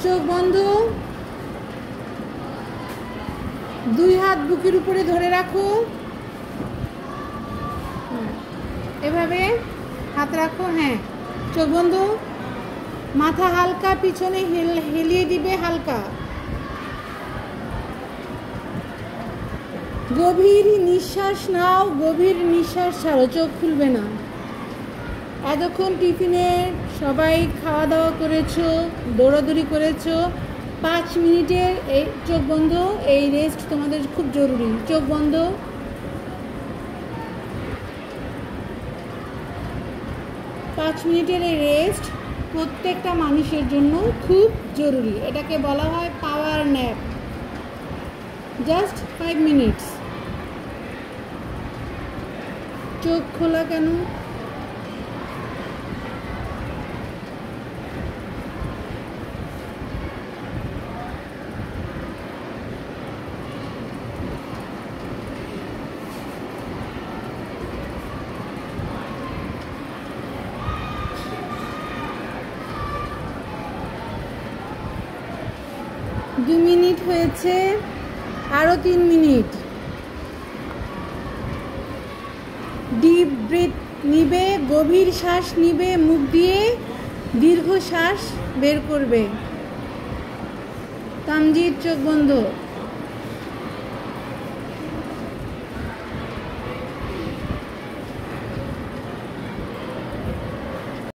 চোখ বন্ধ, দুই হাত বুকের উপরে ধরে রাখো, এভাবে হাত রাখো। হ্যাঁ, চোখ বন্ধ, মাথা হালকা পিছনে হেলিয়ে দিবে, হালকা। গভীর নিঃশ্বাস নাও, গভীর নিঃশ্বাস ছাড়ো, চোখ খুলবে না। এতক্ষণ টিফিনে সবাই খাওয়া দাওয়া করেছো, দৌড়াদৌড়ি করেছো, 5 মিনিটের এই চোখ বন্ধ, এই রেস্ট তোমাদের খুব জরুরি। চোখ বন্ধ, পাঁচ মিনিটের এই রেস্ট প্রত্যেকটা মানুষের জন্য খুব জরুরি। এটাকে বলা হয় পাওয়ার ন্যাপ। Just 5 minutes. চোখ খোলা কেন? দু মিনিট হয়েছে, আরো 3 মিনিট। ডিপ ব্রিথ নিবে, গভীর শ্বাস নিবে, মুখ দিয়ে দীর্ঘ শ্বাস বের করবে। তামজিদ চোখ বন্ধ।